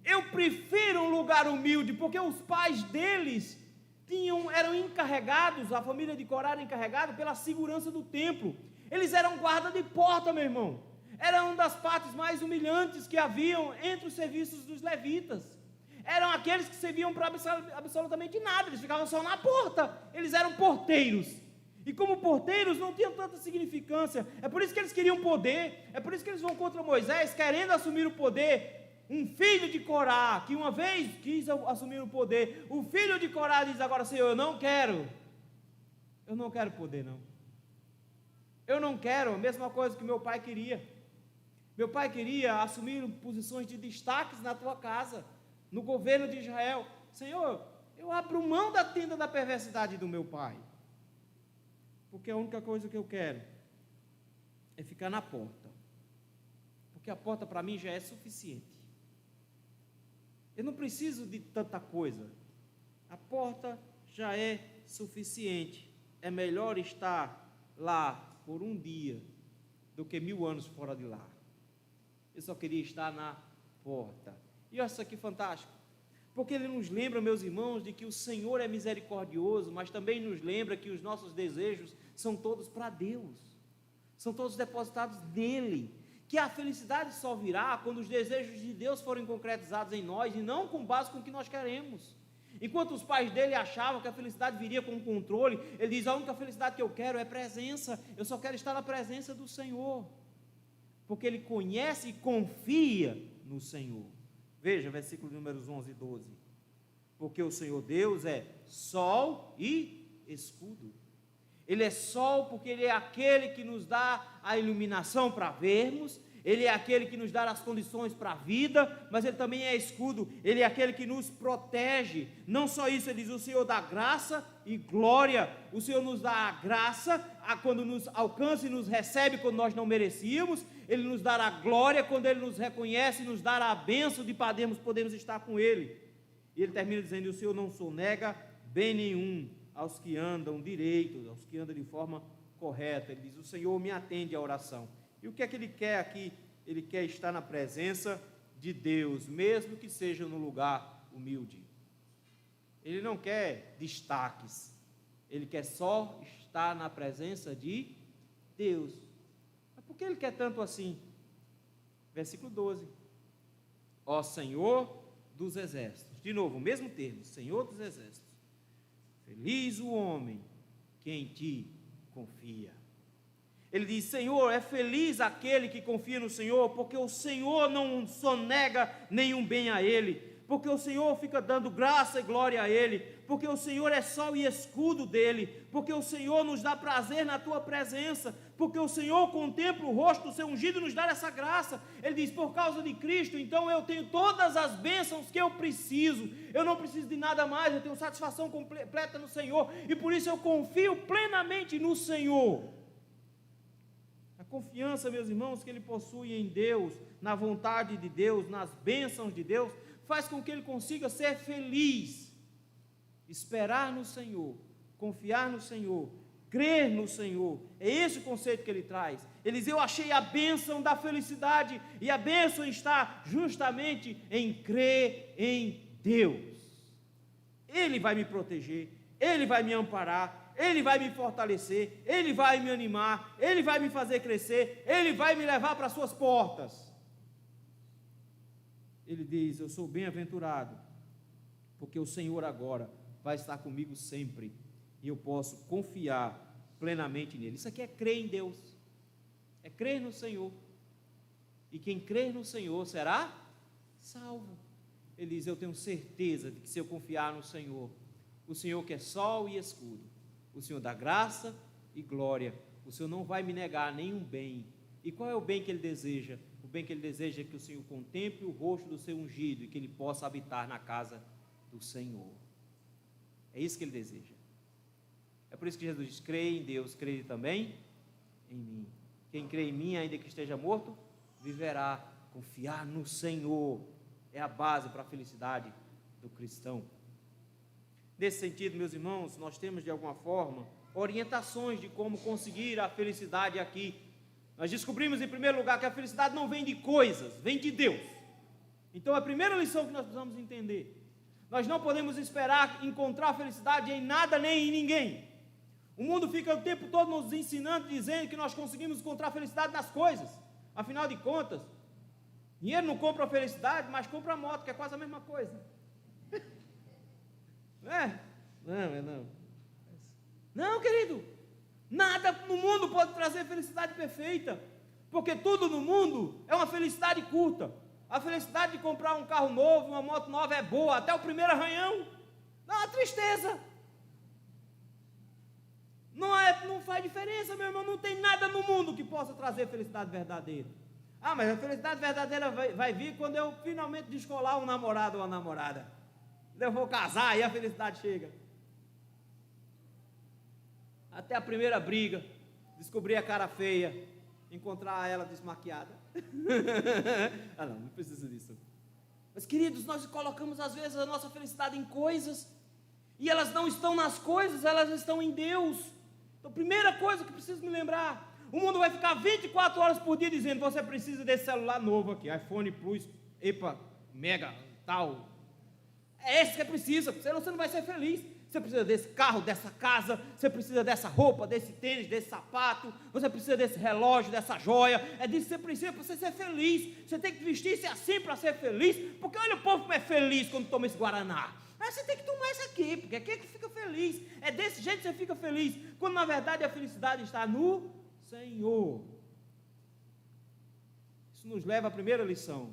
Eu prefiro um lugar humilde, porque os pais deles eram encarregados, a família de Corá era encarregada pela segurança do templo. Eles eram guarda de porta, meu irmão. Era uma das partes mais humilhantes que haviam entre os serviços dos levitas. Eram aqueles que serviam para absolutamente nada, eles ficavam só na porta, eles eram porteiros. E como porteiros não tinham tanta significância, é por isso que eles queriam poder, é por isso que eles vão contra Moisés, querendo assumir o poder. Um filho de Corá, que uma vez quis assumir o poder, o filho de Corá diz agora: Senhor, eu não quero poder não, eu não quero, a mesma coisa que meu pai queria. Meu pai queria assumir posições de destaques na tua casa, no governo de Israel. Senhor, eu abro mão da tenda da perversidade do meu pai, porque a única coisa que eu quero é ficar na porta, porque a porta para mim já é suficiente. Eu não preciso de tanta coisa, a porta já é suficiente. É melhor estar lá por um dia do que 1000 anos fora de lá. Eu só queria estar na porta. E olha isso aqui fantástico, porque ele nos lembra, meus irmãos, de que o Senhor é misericordioso, mas também nos lembra que os nossos desejos são todos para Deus, são todos depositados nele, que a felicidade só virá quando os desejos de Deus forem concretizados em nós, e não com base com o que nós queremos. Enquanto os pais dele achavam que a felicidade viria com controle, ele diz: a única felicidade que eu quero é presença, eu só quero estar na presença do Senhor, porque ele conhece e confia no Senhor. Veja, versículo números 11 e 12, porque o Senhor Deus é sol e escudo. Ele é sol porque ele é aquele que nos dá a iluminação para vermos, Ele é aquele que nos dá as condições para a vida, mas Ele também é escudo, Ele é aquele que nos protege. Não só isso, Ele diz, o Senhor dá graça e glória, o Senhor nos dá a graça quando nos alcança e nos recebe quando nós não merecíamos, Ele nos dá a glória quando Ele nos reconhece e nos dá a bênção de podermos estar com Ele. E Ele termina dizendo, o Senhor não sonega bem nenhum aos que andam direito, aos que andam de forma correta. Ele diz, o Senhor me atende à oração. E o que é que Ele quer aqui? Ele quer estar na presença de Deus, mesmo que seja no lugar humilde. Ele não quer destaques, Ele quer só estar na presença de Deus. Mas por que Ele quer tanto assim? Versículo 12. Ó Senhor dos exércitos. De novo, o mesmo termo, Senhor dos exércitos. Feliz o homem que em Ti confia. Ele diz, Senhor, é feliz aquele que confia no Senhor, porque o Senhor não sonega nenhum bem a ele, porque o Senhor fica dando graça e glória a ele, porque o Senhor é sol e escudo dele, porque o Senhor nos dá prazer na tua presença, porque o Senhor contempla o rosto do seu ungido e nos dá essa graça. Ele diz, por causa de Cristo, então eu tenho todas as bênçãos que eu preciso, eu não preciso de nada mais, eu tenho satisfação completa no Senhor, e por isso eu confio plenamente no Senhor. A confiança, meus irmãos, que ele possui em Deus, na vontade de Deus, nas bênçãos de Deus, faz com que ele consiga ser feliz, esperar no Senhor, confiar no Senhor, crer no Senhor. É esse o conceito que ele traz. Ele diz, eu achei a bênção da felicidade, e a bênção está justamente em crer em Deus. Ele vai me proteger, Ele vai me amparar, Ele vai me fortalecer, Ele vai me animar, Ele vai me fazer crescer, Ele vai me levar para as suas portas. Ele diz, eu sou bem-aventurado, porque o Senhor agora vai estar comigo sempre, e eu posso confiar plenamente nele. Isso aqui é crer em Deus, é crer no Senhor, e quem crer no Senhor será salvo. Ele diz, eu tenho certeza de que se eu confiar no Senhor, o Senhor que é sol e escudo, o Senhor dá graça e glória, o Senhor não vai me negar nenhum bem. E qual é o bem que Ele deseja? O bem que Ele deseja é que o Senhor contemple o rosto do seu ungido e que Ele possa habitar na casa do Senhor. É isso que Ele deseja. É por isso que Jesus diz, crê em Deus, crê também em mim. Quem crê em mim, ainda que esteja morto, viverá. Confiar no Senhor é a base para a felicidade do cristão. Nesse sentido, meus irmãos, nós temos de alguma forma orientações de como conseguir a felicidade aqui. Nós descobrimos em primeiro lugar que a felicidade não vem de coisas, vem de Deus. Então a primeira lição que nós precisamos entender, nós não podemos esperar encontrar felicidade em nada nem em ninguém. O mundo fica o tempo todo nos ensinando, dizendo que nós conseguimos encontrar felicidade nas coisas. Afinal de contas, dinheiro não compra a felicidade, mas compra a moto, que é quase a mesma coisa. Não é? Não. Não, querido. Nada no mundo pode trazer felicidade perfeita, porque tudo no mundo é uma felicidade curta. A felicidade de comprar um carro novo, uma moto nova é boa, até o primeiro arranhão. Dá uma tristeza. Não faz diferença, meu irmão. Não tem nada no mundo que possa trazer felicidade verdadeira. Ah, mas a felicidade verdadeira vai vir quando eu finalmente descolar um namorado ou uma namorada. Eu vou casar e a felicidade chega. Até a primeira briga, descobrir a cara feia, encontrar ela desmaquiada. Não precisa disso. Mas, queridos, nós colocamos às vezes a nossa felicidade em coisas, e elas não estão nas coisas, elas estão em Deus. Então, primeira coisa que preciso me lembrar, o mundo vai ficar 24 horas por dia dizendo, você precisa desse celular novo aqui, iPhone Plus, EPA, Mega, tal. É esse que precisa, senão você não vai ser feliz. Você precisa desse carro, dessa casa, você precisa dessa roupa, desse tênis, desse sapato, você precisa desse relógio, dessa joia, é disso que você precisa para você ser feliz. Você tem que vestir-se assim para ser feliz, porque olha o povo como é feliz quando toma esse Guaraná. Mas você tem que tomar isso aqui, porque aqui é que fica feliz. É desse jeito que você fica feliz, quando na verdade a felicidade está no Senhor. Isso nos leva à primeira lição.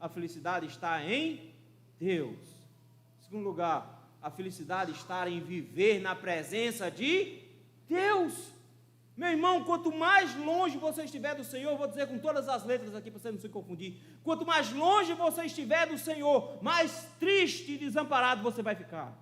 A felicidade está em Deus. Em segundo lugar, a felicidade está em viver na presença de Deus. Meu Meu irmão, quanto mais longe você estiver do Senhor, eu vou dizer com todas as letras aqui para você não se confundir, quanto mais longe você estiver do Senhor, mais triste e desamparado você vai ficar.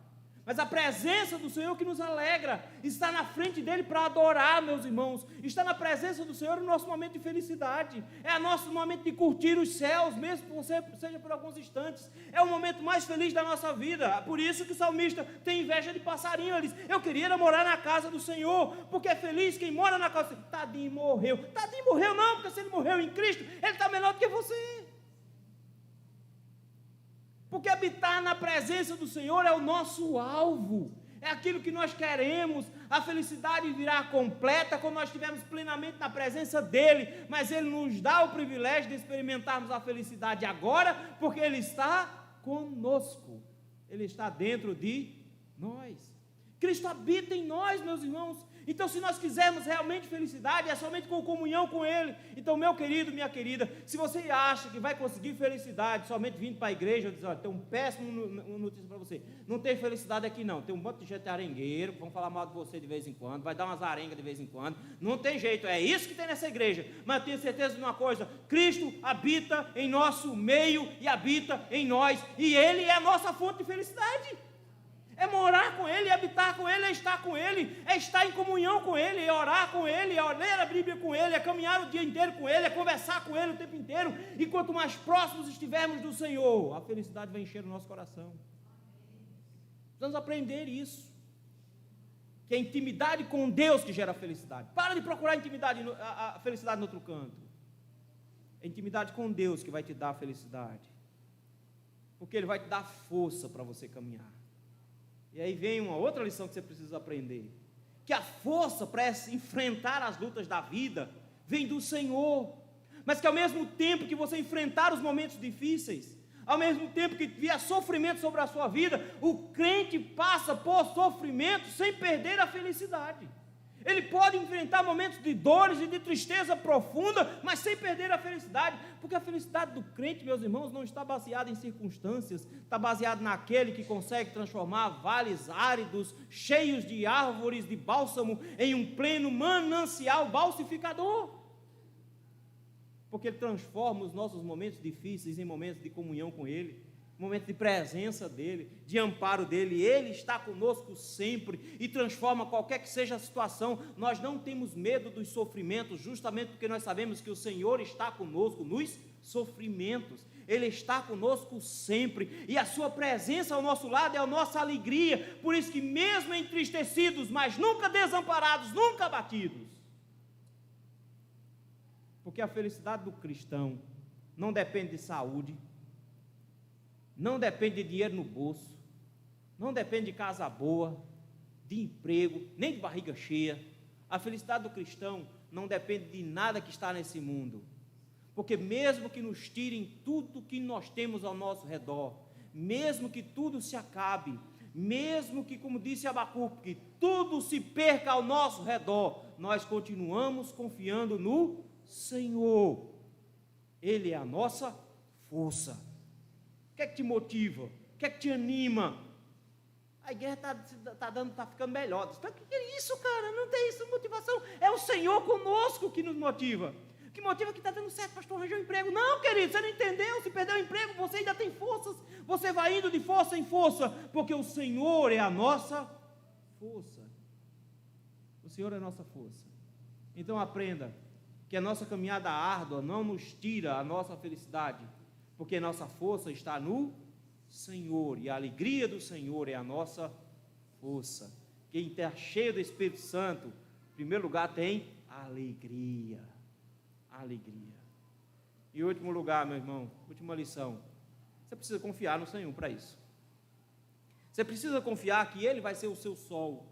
Mas a presença do Senhor que nos alegra, está na frente dEle para adorar, meus irmãos, está na presença do Senhor no nosso momento de felicidade, é o nosso momento de curtir os céus, mesmo que você seja por alguns instantes, é o momento mais feliz da nossa vida. Por isso que o salmista tem inveja de passarinho, ele diz, eu queria morar na casa do Senhor, porque é feliz quem mora na casa do Senhor. Tadinho morreu não, porque se ele morreu em Cristo, ele está melhor do que você. Porque habitar na presença do Senhor é o nosso alvo, é aquilo que nós queremos. A felicidade virá completa quando nós estivermos plenamente na presença dEle, mas Ele nos dá o privilégio de experimentarmos a felicidade agora, porque Ele está conosco, Ele está dentro de nós. Cristo habita em nós, meus irmãos. Então, se nós quisermos realmente felicidade, é somente com comunhão com Ele. Então, meu querido, minha querida, se você acha que vai conseguir felicidade somente vindo para a igreja, eu digo, olha, tem um péssimo notícia para você. Não tem felicidade aqui não, tem um monte de gente arengueiro, vão falar mal de você de vez em quando, vai dar umas arengas de vez em quando, não tem jeito, é isso que tem nessa igreja. Mas eu tenho certeza de uma coisa, Cristo habita em nosso meio e habita em nós, e Ele é a nossa fonte de felicidade. É morar com Ele, é habitar com Ele, é estar com Ele, é estar em comunhão com Ele, é orar com Ele, é ler a Bíblia com Ele, é caminhar o dia inteiro com Ele, é conversar com Ele o tempo inteiro. E quanto mais próximos estivermos do Senhor, a felicidade vai encher o nosso coração. Precisamos aprender isso, que é a intimidade com Deus que gera felicidade. Para de procurar a felicidade no outro canto. É a intimidade com Deus que vai te dar a felicidade, porque Ele vai te dar força para você caminhar. E aí vem uma outra lição que você precisa aprender, que a força para enfrentar as lutas da vida vem do Senhor, mas que ao mesmo tempo que você enfrentar os momentos difíceis, ao mesmo tempo que vier sofrimento sobre a sua vida, o crente passa por sofrimento sem perder a felicidade. Ele pode enfrentar momentos de dores e de tristeza profunda, mas sem perder a felicidade, porque a felicidade do crente, meus irmãos, não está baseada em circunstâncias, está baseada naquele que consegue transformar vales áridos, cheios de árvores de bálsamo, em um pleno manancial balsificador, porque Ele transforma os nossos momentos difíceis em momentos de comunhão com Ele, momento de presença dEle, de amparo dEle. Ele está conosco sempre e transforma qualquer que seja a situação. Nós não temos medo dos sofrimentos, justamente porque nós sabemos que o Senhor está conosco nos sofrimentos. Ele está conosco sempre, e a sua presença ao nosso lado é a nossa alegria. Por isso que mesmo entristecidos, mas nunca desamparados, nunca abatidos, porque a felicidade do cristão não depende de saúde, não depende de dinheiro no bolso, não depende de casa boa, de emprego, nem de barriga cheia. A felicidade do cristão não depende de nada que está nesse mundo, porque mesmo que nos tirem tudo que nós temos ao nosso redor, mesmo que tudo se acabe, mesmo que, como disse Abacuque, que tudo se perca ao nosso redor, nós continuamos confiando no Senhor. Ele é a nossa força. O que é que te motiva? O que é que te anima? A guerra está ficando melhor. Então, o que é isso, cara? Não tem isso, motivação. É o Senhor conosco que nos motiva. Que motiva que está dando certo, pastor, arranjou um emprego. Não, querido, você não entendeu. Se perdeu o emprego, você ainda tem forças. Você vai indo de força em força, porque o Senhor é a nossa força. O Senhor é a nossa força. Então aprenda que a nossa caminhada árdua não nos tira a nossa felicidade, porque nossa força está no Senhor, e a alegria do Senhor é a nossa força. Quem está cheio do Espírito Santo, em primeiro lugar, tem alegria. Alegria. E em último lugar, meu irmão, última lição, você precisa confiar no Senhor para isso. Você precisa confiar que Ele vai ser o seu sol,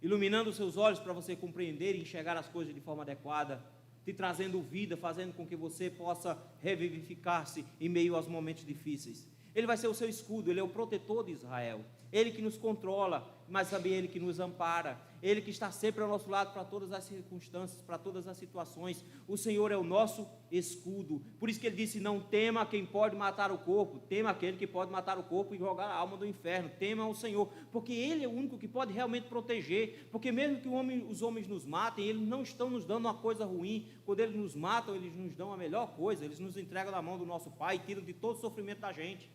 iluminando os seus olhos para você compreender e enxergar as coisas de forma adequada, te trazendo vida, fazendo com que você possa revivificar-se em meio aos momentos difíceis. Ele vai ser o seu escudo, Ele é o protetor de Israel, Ele que nos controla, mas também Ele que nos ampara, Ele que está sempre ao nosso lado para todas as circunstâncias, para todas as situações. O Senhor é o nosso escudo. Por isso que Ele disse: não tema quem pode matar o corpo, tema aquele que pode matar o corpo e jogar a alma do inferno. Tema o Senhor, porque Ele é o único que pode realmente proteger, porque mesmo que os homens nos matem, eles não estão nos dando uma coisa ruim. Quando eles nos matam, eles nos dão a melhor coisa, eles nos entregam na mão do nosso Pai e tiram de todo o sofrimento da gente.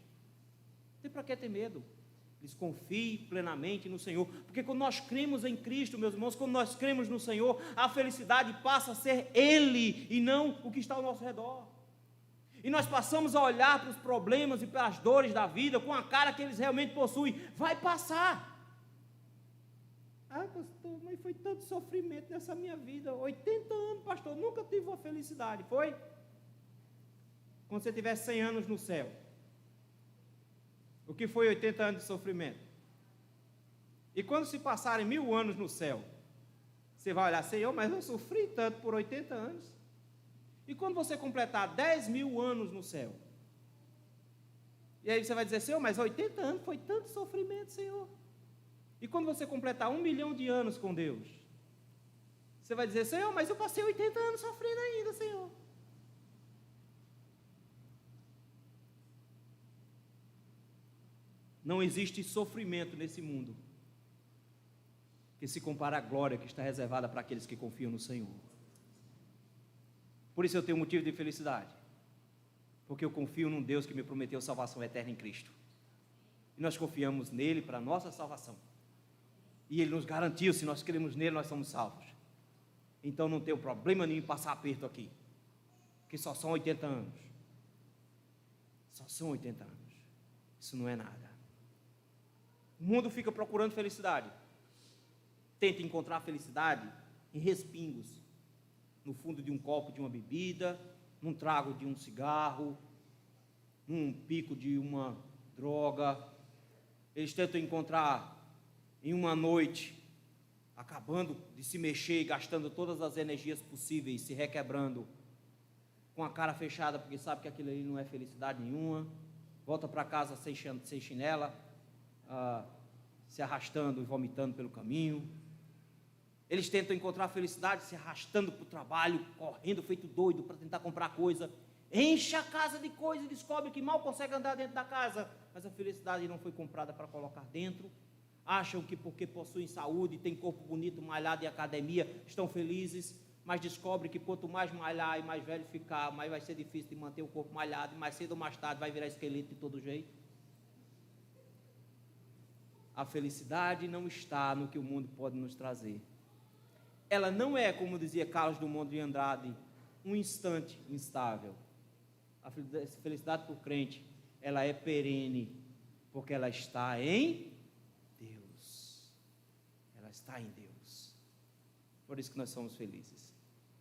Não tem para que ter medo. Confie plenamente no Senhor, porque quando nós cremos em Cristo, meus irmãos, quando nós cremos no Senhor, a felicidade passa a ser Ele e não o que está ao nosso redor. E nós passamos a olhar para os problemas e para as dores da vida com a cara que eles realmente possuem. Vai passar. Ah, pastor, mas foi tanto sofrimento nessa minha vida. 80 anos, pastor, nunca tive uma felicidade. Foi? Quando você tiver 100 anos no céu. O que foi 80 anos de sofrimento? E quando se passarem 1000 anos no céu, você vai olhar: Senhor, mas eu sofri tanto por 80 anos. E quando você completar 10.000 anos no céu, e aí você vai dizer: Senhor, mas 80 anos foi tanto sofrimento, Senhor. E quando você completar 1 milhão de anos com Deus, você vai dizer: Senhor, mas eu passei 80 anos sofrendo ainda, Senhor. Não existe sofrimento nesse mundo que se compara à glória que está reservada para aqueles que confiam no Senhor. Por isso eu tenho motivo de felicidade, porque eu confio num Deus que me prometeu salvação eterna em Cristo, e nós confiamos nele para a nossa salvação, e ele nos garantiu: se nós cremos nele, nós somos salvos. Então não tenho problema nenhum em passar aperto aqui, porque só são 80 anos, só são 80 anos, isso não é nada. O mundo fica procurando felicidade, tenta encontrar felicidade em respingos, no fundo de um copo de uma bebida, num trago de um cigarro, num pico de uma droga. Eles tentam encontrar em uma noite, acabando de se mexer e gastando todas as energias possíveis, se requebrando, com a cara fechada, porque sabe que aquilo ali não é felicidade nenhuma, volta para casa sem chinela, se arrastando e vomitando pelo caminho. Eles tentam encontrar felicidade se arrastando para o trabalho, correndo feito doido para tentar comprar coisa, enche a casa de coisa e descobre que mal consegue andar dentro da casa, mas a felicidade não foi comprada para colocar dentro. Acham que porque possuem saúde, têm corpo bonito, malhado e academia, estão felizes, mas descobrem que quanto mais malhar e mais velho ficar, mais vai ser difícil de manter o corpo malhado, e mais cedo ou mais tarde vai virar esqueleto de todo jeito. A felicidade não está no que o mundo pode nos trazer. Ela não é, como dizia Carlos Drummond de Andrade, um instante instável. A felicidade por crente, ela é perene, porque ela está em Deus. Ela está em Deus. Por isso que nós somos felizes.